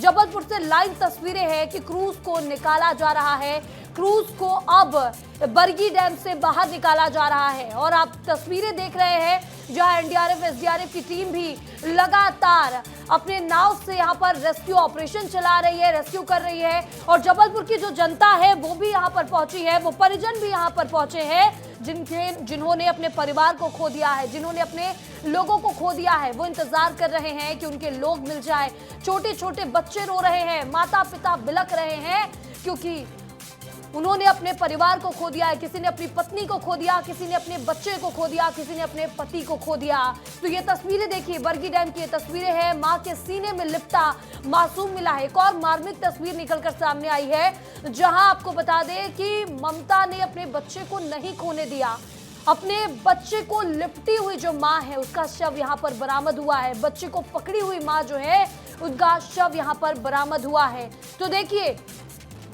जबलपुर से लाइव तस्वीरें हैं कि क्रूज को निकाला जा रहा है। क्रूज को अब बरगी डैम से बाहर निकाला जा रहा है और आप तस्वीरें देख रहे हैं जहां एनडीआरएफ एसडीआरएफ की टीम भी लगातार अपने नाव से यहां पर रेस्क्यू ऑपरेशन चला रही है, रेस्क्यू कर रही है। और जबलपुर की जो जनता है वो भी यहां पर पहुंची है, वो परिजन भी यहां पर पहुंचे हैं जिन्होंने अपने परिवार को खो दिया है, जिन्होंने अपने लोगों को खो दिया है। वो इंतजार कर रहे हैं कि उनके लोग मिल जाए। छोटे छोटे बच्चे रो रहे हैं, माता पिता बिलख रहे हैं क्योंकि उन्होंने अपने परिवार को खो दिया है। किसी ने अपनी पत्नी को खो दिया, किसी ने अपने बच्चे को खो दिया, किसी ने अपने पति को खो दिया। तो ये तस्वीरें देखिए, बरगी डैम की ये तस्वीरें हैं। मां के सीने में लिपटा मासूम मिला है। एक और मार्मिक तस्वीर निकलकर सामने आई है जहां आपको बता दें कि ममता ने अपने बच्चे को नहीं खोने दिया। अपने बच्चे को लिपटी हुई जो मां है उसका शव यहां पर बरामद हुआ है। बच्चे को पकड़ी हुई मां जो है उसका शव यहां पर बरामद हुआ है। तो देखिए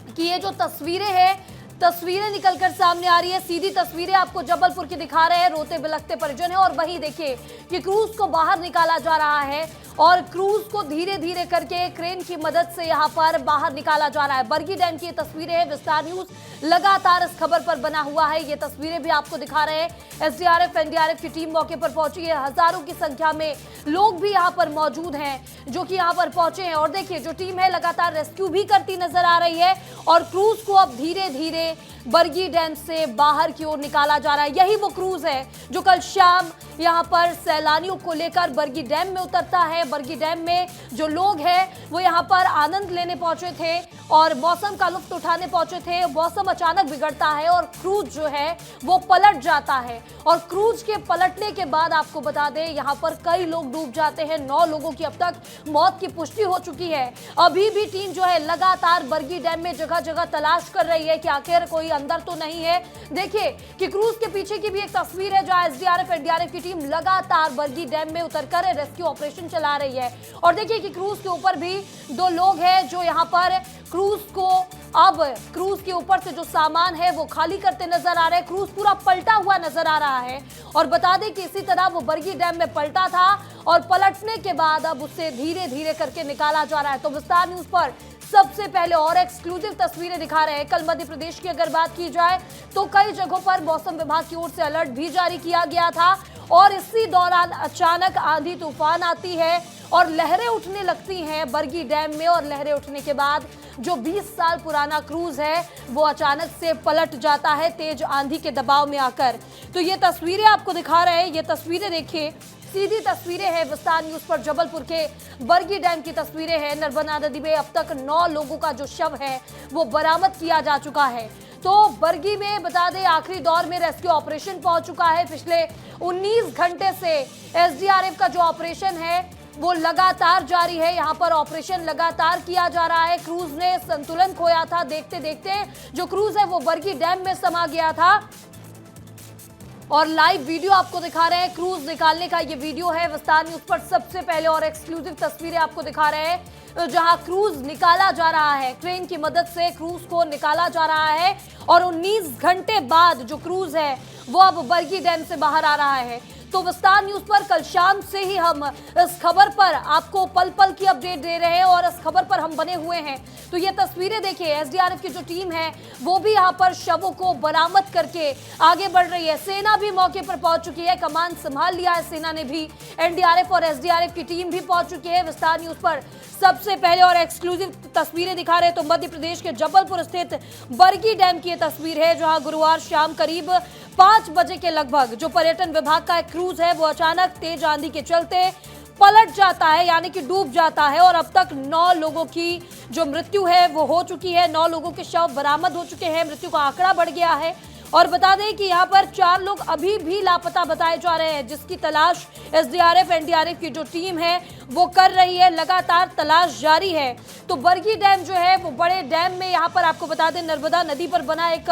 कि ये जो तस्वीरें हैं, तस्वीरें निकलकर सामने आ रही है। सीधी तस्वीरें आपको जबलपुर की दिखा रहे हैं, रोते बिलखते परिजन है। और वहीं देखिए कि क्रूज को बाहर निकाला जा रहा है और क्रूज को धीरे धीरे करके क्रेन की मदद से यहां पर बाहर निकाला जा रहा है। बरगी डैम की तस्वीरें हैं। विस्तार न्यूज लगातार इस खबर पर बना हुआ है। ये तस्वीरें भी आपको दिखा रहे हैं। एसडीआरएफ एनडीआरएफ की टीम मौके पर पहुंची है। हजारों की संख्या में लोग भी यहां पर मौजूद हैं जो कि यहां पर पहुंचे हैं। और देखिए जो टीम है लगातार रेस्क्यू भी करती नजर आ रही है और क्रूज को अब धीरे धीरे बरगी डैम से बाहर की ओर निकाला जा रहा है। यही वो क्रूज है जो कल शाम यहां पर सैलानियों को लेकर बरगी डैम में उतरता है। बरगी डैम में जो लोग हैं वो यहां पर आनंद लेने पहुंचे थे और मौसम का लुत्फ उठाने पहुंचे थे। मौसम अचानक बिगड़ता है और क्रूज जो है वो पलट जाता है और क्रूज के पलटने के बाद आपको बता दें यहां पर कई लोग डूब जाते हैं। 9 लोगों की अब तक मौत की पुष्टि हो चुकी है। अभी भी टीम जो है लगातार बरगी डैम में जगह जगह तलाश कर रही है कि आखिर कोई अंदर तो नहीं है। देखिए कि क्रूज के पीछे की भी एक तस्वीर है जहां एसडीआरएफ एनडीआरएफ की टीम लगातार बरगी डैम में उतरकर रेस्क्यू ऑपरेशन चला रही है। और देखिए कि क्रूज के ऊपर भी 2 लोग हैं जो यहां पर क्रूज को अब क्रूज के ऊपर से जो सामान है वो खाली करते नजर आ रहे हैं। क्रूज पूरा पलटा हुआ नजर आ रहा है और बता दें कि इसी तरह वो बरगी डैम में पलटा था और पलटने के बाद अब उसे धीरे धीरे करके निकाला जा रहा है। तो विस्तार न्यूज पर सबसे पहले और एक्सक्लूसिव तस्वीरें दिखा रहे हैं। कल मध्य प्रदेश की अगर बात की जाए तो कई जगहों पर मौसम विभाग की ओर से अलर्ट भी जारी किया गया था और इसी दौरान अचानक आंधी तूफान आती है और लहरें उठने लगती हैं बरगी डैम में। और लहरें उठने के बाद जो 20 साल पुराना क्रूज है वो अचानक से पलट जाता है तेज आंधी के दबाव में आकर। तो ये तस्वीरें आपको दिखा रहे हैं। ये तस्वीरें देखिए, सीधी तस्वीरें हैं विस्तार न्यूज पर। जबलपुर के बरगी डैम की तस्वीरें हैं। नर्मदा नदी में अब तक 9 लोगों का जो शव है वो बरामद किया जा चुका है। तो बरगी में बता दें आखिरी दौर में रेस्क्यू ऑपरेशन पहुंच चुका है। पिछले 19 घंटे से एसडीआरएफ का जो ऑपरेशन है वो लगातार जारी है। यहाँ पर ऑपरेशन लगातार किया जा रहा है। क्रूज ने संतुलन खोया था, देखते देखते जो क्रूज है वो बरगी डैम में समा गया था और लाइव वीडियो आपको दिखा रहे हैं। क्रूज निकालने का ये वीडियो है विस्तार न्यूज पर सबसे पहले और एक्सक्लूसिव तस्वीरें आपको दिखा रहे हैं जहां क्रूज निकाला जा रहा है। क्रेन की मदद से क्रूज को निकाला जा रहा है और 19 घंटे बाद जो क्रूज है वो अब बरगी डैम से बाहर आ रहा है। तो विस्तार न्यूज पर कल शाम से ही हम इस खबर पर आपको पल पल की अपडेट दे रहे हैं और इस खबर पर हम बने हुए हैं। तो ये तस्वीरें देखिए, एसडीआरएफ की जो टीम है वो भी यहाँ पर शवों को बरामद करके आगे बढ़ रही है। सेना भी मौके पर पहुंच चुकी है, कमान संभाल लिया है सेना ने भी। एनडीआरएफ और एसडीआरएफ की टीम भी पहुंच चुकी है। विस्तार न्यूज पर सबसे पहले और एक्सक्लूसिव तस्वीरें दिखा रहे हैं तो मध्य प्रदेश के जबलपुर स्थित बरगी डैम की ये तस्वीर है जहां गुरुवार शाम करीब 5 बजे के लगभग जो पर्यटन विभाग का एक क्रूज है वो अचानक तेज आंधी के चलते पलट जाता है, यानी कि डूब जाता है। और अब तक 9 लोगों की जो मृत्यु है वो हो चुकी है। 9 लोगों के शव बरामद हो चुके हैं। मृत्यु का आंकड़ा बढ़ गया है और बता दें कि यहाँ पर 4 लोग अभी भी लापता बताए जा रहे हैं जिसकी तलाश एसडीआरएफ एनडीआरएफ की जो टीम है वो कर रही है। लगातार तलाश जारी है। तो बरगी डैम जो है वो बड़े डैम में यहाँ पर आपको बता दें नर्मदा नदी पर बना एक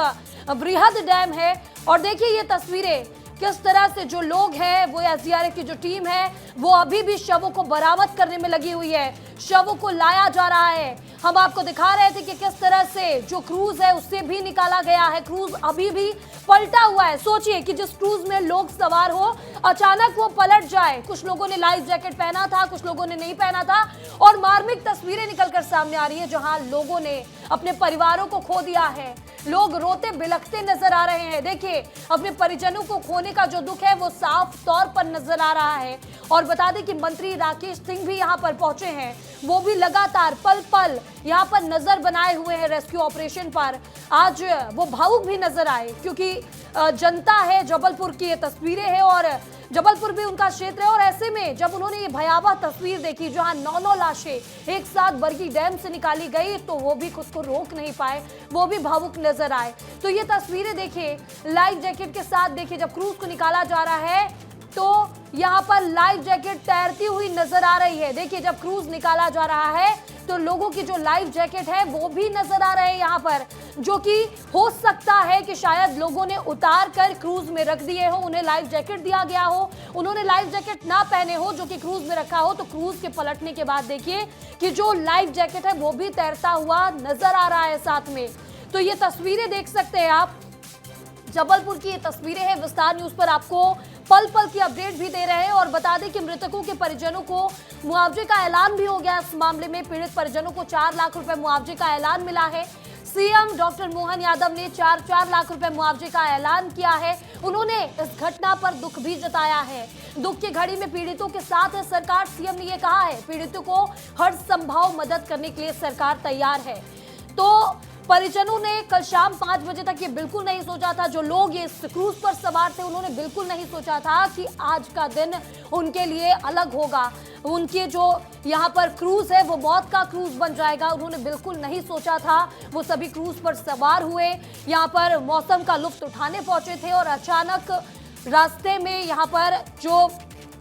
बृहद डैम है। और देखिए ये तस्वीरें किस तरह से जो लोग हैं, वो एसडीआरएफ की जो टीम है वो अभी भी शवों को बरामद करने में लगी हुई है, शवों को लाया जा रहा है। हम आपको दिखा रहे थे कि किस तरह से जो क्रूज है उससे भी निकाला गया है, क्रूज अभी भी पलटा हुआ है। सोचिए कि जिस क्रूज में लोग सवार हो, अचानक वो पलट जाए। कुछ लोगों ने लाइफ जैकेट पहना था, कुछ लोगों ने नहीं पहना था, और मार्मिक तस्वीरें निकलकर सामने आ रही है जहां लोगों ने अपने परिवारों को खो दिया है। लोग रोते बिलखते नजर आ रहे हैं। देखिए, अपने परिजनों को खोने का जो दुख है वो साफ तौर पर नजर आ रहा है। और बता दें कि मंत्री राकेश सिंह भी यहां पर पहुंचे हैं, वो भी लगातार पल पल यहां पर नजर बनाए हुए हैं रेस्क्यू ऑपरेशन पर। आज वो भावुक भी नजर आए क्योंकि जनता है जबलपुर की, ये तस्वीरें हैं और जबलपुर भी उनका क्षेत्र है। और ऐसे में जब उन्होंने ये भयावह तस्वीर देखी जहां 9 लाशें एक साथ बरगी डैम से निकाली गई, तो वो भी खुद को रोक नहीं पाए, वो भी भावुक नजर आए। तो ये तस्वीरें देखिए, लाइफ जैकेट के साथ देखिए, जब क्रूज को निकाला जा रहा है तो यहाँ पर लाइफ जैकेट तैरती हुई नजर आ रही है। देखिए, जब क्रूज निकाला जा रहा है तो लोगों की जो लाइफ जैकेट है वो भी नजर आ रहे हैं यहाँ पर, जो कि हो सकता है कि शायद लोगों ने उतार कर क्रूज में रख दिए हो, उन्हें लाइफ जैकेट दिया गया हो, उन्होंने लाइफ जैकेट ना पहने हो जो कि क्रूज में रखा हो। तो क्रूज के पलटने के बाद देखिए कि जो लाइफ जैकेट है वो भी तैरता हुआ नजर आ रहा है साथ में। तो ये तस्वीरें देख सकते हैं आप, जबलपुर की ये तस्वीरें हैं। विस्तार न्यूज पर आपको पल पल की अपडेट भी दे रहे हैं। और बता दें कि मृतकों के परिजनों को मुआवजे का ऐलान भी हो गया। इस मामले में पीड़ित परिजनों को 4 लाख रुपए मुआवजे का ऐलान मिला है। सीएम डॉक्टर मोहन यादव ने 4 लाख रुपए मुआवजे का ऐलान किया है। उन्होंने इस घटना पर दुख भी जताया है। दुख की घड़ी में पीड़ितों के साथ है सरकार, सीएम ने यह कहा है। पीड़ितों को हर संभव मदद करने के लिए सरकार तैयार है। तो परिजनों ने कल शाम 5 बजे तक ये बिल्कुल नहीं सोचा था, जो लोग ये क्रूज पर सवार थे उन्होंने बिल्कुल नहीं सोचा था कि आज का दिन उनके लिए अलग होगा, उनके जो यहाँ पर क्रूज है वो मौत का क्रूज बन जाएगा। उन्होंने बिल्कुल नहीं सोचा था। वो सभी क्रूज पर सवार हुए, यहाँ पर मौसम का लुत्फ उठाने पहुंचे थे और अचानक रास्ते में यहाँ पर जो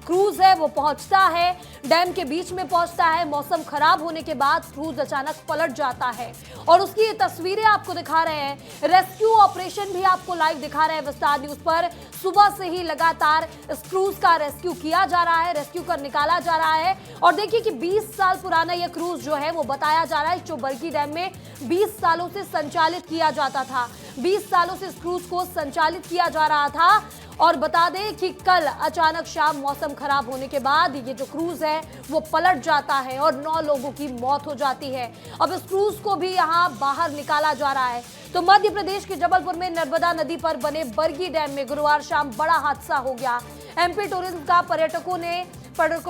क्रूज है वो पहुंचता है, डैम के बीच में पहुंचता है। मौसम खराब होने के बाद क्रूज अचानक पलट जाता है और उसकी ये तस्वीरें आपको दिखा रहे हैं। रेस्क्यू ऑपरेशन भी आपको लाइव दिखा रहे हैं विस्तार न्यूज पर। सुबह से ही लगातार इस क्रूज का रेस्क्यू किया जा रहा है, रेस्क्यू कर निकाला जा रहा है। और देखिए कि 20 साल पुराना ये क्रूज जो है वो बताया जा रहा है, जो बरगी डैम में 20 सालों से संचालित किया जाता था। 20 सालों से इस क्रूज को संचालित किया जा रहा था। और बता दें कि कल अचानक शाम मौसम खराब होने के बाद ये जो क्रूज है वो पलट जाता है और 9 लोगों की मौत हो जाती है। अब इस क्रूज को भी यहाँ बाहर निकाला जा रहा है। तो मध्य प्रदेश के जबलपुर में नर्मदा नदी पर बने बरगी डैम में गुरुवार शाम बड़ा हादसा हो गया। एमपी टूरिज्म का पर्यटकों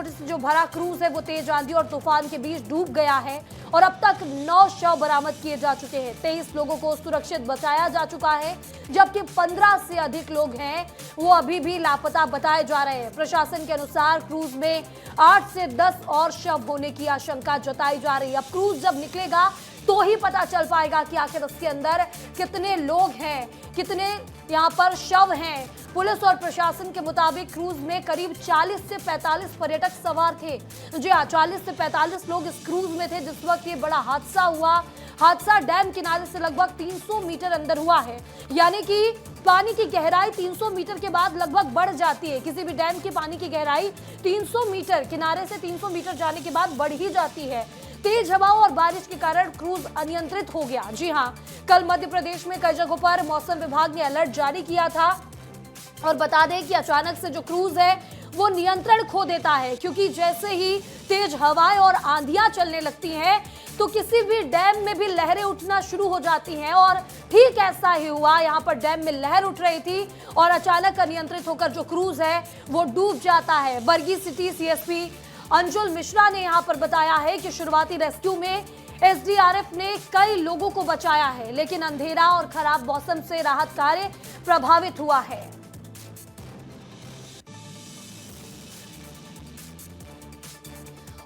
से जो भरा क्रूज है वो तेज आंधी और तूफान के बीच डूब गया है और अब तक 9 शव बरामद किए जा चुके हैं। 23 लोगों को सुरक्षित बचाया जा चुका है, जबकि 15 से अधिक लोग हैं वो अभी भी लापता बताए जा रहे हैं। प्रशासन के अनुसार क्रूज में 8 से 10 और शव होने की आशंका जताई जा रही है। अब क्रूज जब निकलेगा तो ही पता चल पाएगा कि आखिर उसके अंदर कितने लोग हैं, कितने यहाँ पर शव हैं। पुलिस और प्रशासन के मुताबिक क्रूज में करीब 40 से 45 पर्यटक सवार थे। जी हाँ, 40 से 45 लोग इस क्रूज में थे जिस वक्त ये बड़ा हादसा हुआ। हादसा डैम किनारे से लगभग 300 मीटर अंदर हुआ है, यानी कि पानी की गहराई 300 मीटर के बाद लगभग बढ़ जाती है। किसी भी डैम की पानी की गहराई 300 मीटर, किनारे से 300 मीटर जाने के बाद बढ़ ही जाती है। तेज हवाओं और बारिश के कारण क्रूज अनियंत्रित हो गया। जी हाँ, कल मध्य प्रदेश में कई जगहों पर मौसम विभाग ने अलर्ट जारी किया था। और बता दें कि अचानक से जो क्रूज है वो नियंत्रण खो देता है, क्योंकि जैसे ही तेज हवाएं और आंधियां चलने लगती हैं तो किसी भी डैम में भी लहरें उठना शुरू हो जाती हैं। और ठीक ऐसा ही हुआ, यहाँ पर डैम में लहर उठ रही थी और अचानक अनियंत्रित होकर जो क्रूज है वो डूब जाता है। बरगी सिटी सीएसपी अंजुल मिश्रा ने यहाँ पर बताया है कि शुरुआती रेस्क्यू में एसडीआरएफ ने कई लोगों को बचाया है, लेकिन अंधेरा और खराब मौसम से राहत कार्य प्रभावित हुआ है।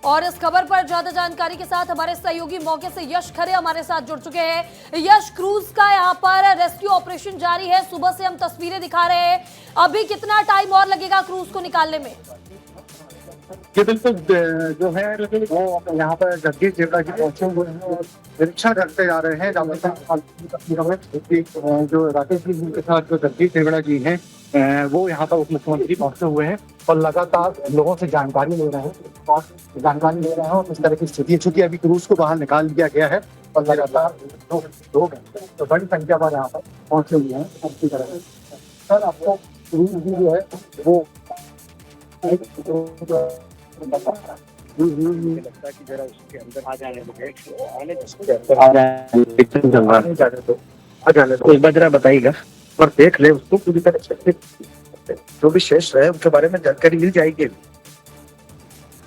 और इस खबर पर ज्यादा जानकारी के साथ हमारे सहयोगी मौके से यश खरे हमारे साथ जुड़ चुके हैं। यश, क्रूज का यहाँ पर रेस्क्यू ऑपरेशन जारी है, सुबह से हम तस्वीरें दिखा रहे हैं, अभी कितना टाइम और लगेगा क्रूज को निकालने में? ये बिल्कुल जो है वो यहाँ पर जगदीश देवड़ा जी पहुंचे हुए हैं और निरीक्षण करते जा रहे हैं। जो राकेश जी के साथ जो जगदीश देवड़ा जी हैं वो यहाँ पर उप मुख्यमंत्री पहुंचे हुए हैं और लगातार लोगों से जानकारी ले रहे हैं और इस तरह की स्थिति है। चूंकि अभी क्रूज को बाहर निकाल दिया गया है और लगातार लोग हैं तो बड़ी संख्या में यहाँ पर पहुंचे हुए हैं। अच्छी तरह से सर आपको क्रूज भी जो है वो लगता है कि जरा उसके अंदर आ जाने दो एक बार जरा बताइएगा और देख ले उसको पूरी तरह से जो भी शेष रहे उनके बारे में जानकारी मिल जाएगी।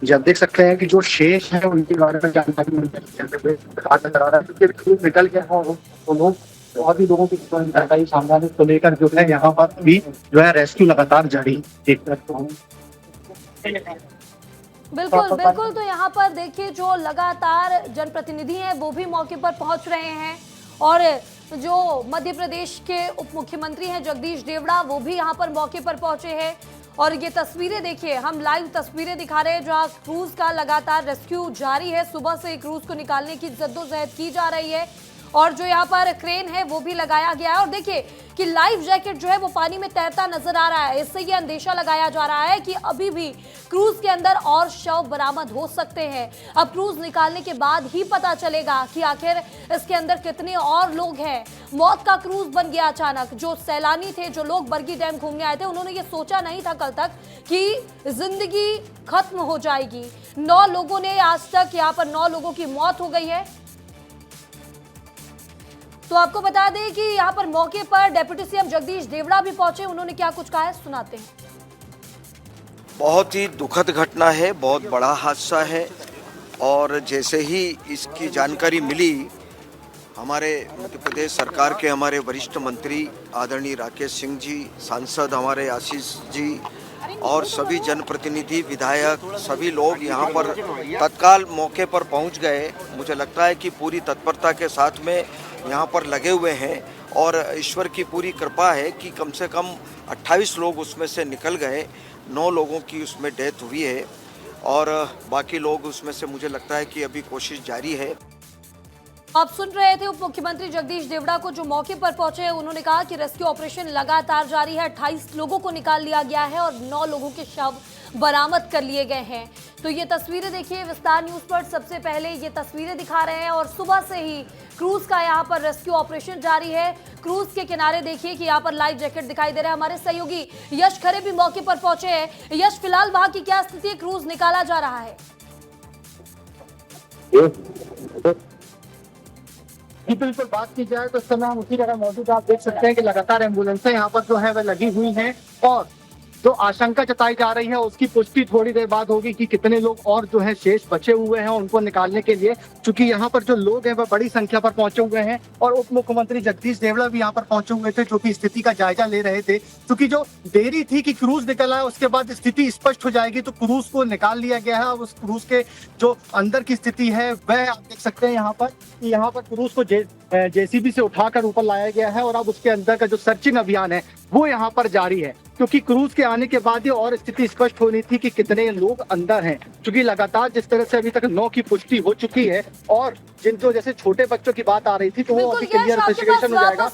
जी आप देख सकते हैं कि जो शेष है उनके बारे में जानकारी मिल जाएगी। निकल गया है तो लोग और भी लोगों की जानकारी सामने आने को लेकर जो है यहाँ पर भी जो है रेस्क्यू लगातार जारी देख सकते हैं। बिल्कुल बिल्कुल। तो यहाँ पर देखिए जो लगातार जनप्रतिनिधि हैं वो भी मौके पर पहुंच रहे हैं और जो मध्य प्रदेश के उप मुख्यमंत्री हैं जगदीश देवड़ा वो भी यहाँ पर मौके पर पहुंचे हैं। और ये तस्वीरें देखिए, हम लाइव तस्वीरें दिखा रहे हैं जहाँ क्रूज का लगातार रेस्क्यू जारी है। सुबह से क्रूज को निकालने की जद्दोजहद की जा रही है और जो यहाँ पर क्रेन है वो भी लगाया गया है। और देखिए कि लाइफ जैकेट जो है वो पानी में तैरता नजर आ रहा है। इससे ये अंदेशा लगाया जा रहा है कि अभी भी क्रूज के अंदर और शव बरामद हो सकते हैं। अब क्रूज निकालने के बाद ही पता चलेगा कि आखिर इसके अंदर कितने और लोग हैं। मौत का क्रूज बन गया अचानक। जो सैलानी थे, जो लोग बरगी डैम घूमने आए थे, उन्होंने ये सोचा नहीं था कल तक कि जिंदगी खत्म हो जाएगी। 9 लोगों ने आज तक यहाँ पर 9 लोगों की मौत हो गई है। तो आपको बता दें कि यहाँ पर मौके पर डिप्टी सीएम जगदीश देवड़ा भी पहुंचे। उन्होंने क्या कुछ कहा है सुनाते हैं। बहुत ही दुखद घटना है, बहुत बड़ा हादसा है और जैसे ही इसकी जानकारी मिली हमारे मध्य प्रदेश सरकार के हमारे वरिष्ठ मंत्री आदरणीय राकेश सिंह जी, सांसद हमारे आशीष जी और सभी जनप्रतिनिधि, विधायक, सभी लोग यहाँ पर तत्काल मौके पर पहुँच गए। मुझे लगता है कि पूरी तत्परता के साथ में यहाँ पर लगे हुए हैं और ईश्वर की पूरी कृपा है कि कम से कम 28 लोग उसमें से निकल गए। 9 लोगों की उसमें डेथ हुई है और बाकी लोग उसमें से मुझे लगता है कि अभी कोशिश जारी है। आप सुन रहे थे उप मुख्यमंत्री जगदीश देवड़ा को जो मौके पर पहुंचे। उन्होंने कहा कि रेस्क्यू ऑपरेशन लगातार जारी है। 28 लोगों को निकाल लिया गया है और 9 लोगों के शव बरामद कर लिए गए हैं। तो ये तस्वीरें देखिए, विस्तार न्यूज पर सबसे पहले ये तस्वीरें दिखा रहे हैं और सुबह से ही क्रूज का यहाँ पर रेस्क्यू ऑपरेशन जारी है। क्रूज के किनारे देखिए कि यहाँ पर लाइफ जैकेट दिखाई दे रहा है। हमारे सहयोगी यश खरे भी मौके पर पहुंचे हैं। यश, फिलहाल वहां की क्या स्थिति है? क्रूज निकाला जा रहा है। बिल्कुल बात की जाए तो इस समय हम उसी जगह मौजूद, आप देख सकते हैं कि लगातार एम्बुलेंसें यहाँ पर जो है वह लगी हुई हैं और जो आशंका जताई जा रही है उसकी पुष्टि थोड़ी देर बाद होगी कि कितने लोग और जो है शेष बचे हुए हैं उनको निकालने के लिए। क्योंकि यहाँ पर जो लोग हैं वह बड़ी संख्या पर पहुंचे हुए हैं और उप मुख्यमंत्री जगदीश देवड़ा भी यहाँ पर पहुंचे हुए थे जो कि स्थिति का जायजा ले रहे थे। क्योंकि जो देरी थी कि क्रूज निकल आए उसके बाद स्थिति स्पष्ट हो जाएगी, तो क्रूज को निकाल लिया गया है। अब उस क्रूज के जो अंदर की स्थिति है वह आप देख सकते हैं यहाँ पर क्रूज को जेसीबी से उठाकर ऊपर लाया गया है और अब उसके अंदर का जो सर्चिंग अभियान है वो यहाँ पर जारी है। क्योंकि क्रूज के आने के बाद ये और स्थिति स्पष्ट होनी थी कि कितने लोग अंदर हैं। क्योंकि लगातार जिस तरह से अभी तक 9 की पुष्टि हो चुकी है और जिन जो जैसे छोटे बच्चों की बात आ रही थी तो वो अभी क्लियर इन्वेस्टिगेशन हो जाएगा।